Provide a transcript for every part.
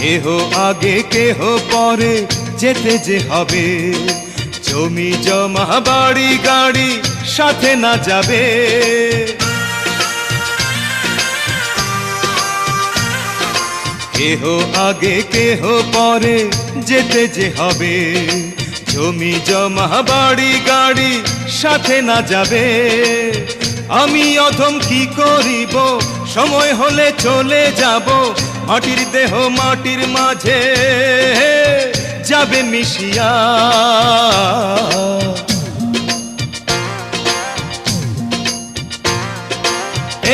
কেহ আগে কেহ পরে যেতে যে হবে, জমি জমা বাড়ি গাড়ি সাথে না যাবে। কেহ আগে কেহ পরে যেতে যে হবে, জমি জমা বাড়ি গাড়ি সাথে না যাবে। আমি অধম কি করিব, সময় হলে চলে যাব, মাটির দেহ মাটির মাঝে যাবে মিশিয়া।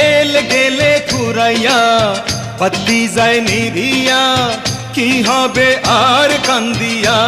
এল গেলে ফুরাইয়া পত্তি যায় নিভিয়া, কি হবে আর কান্দিয়া।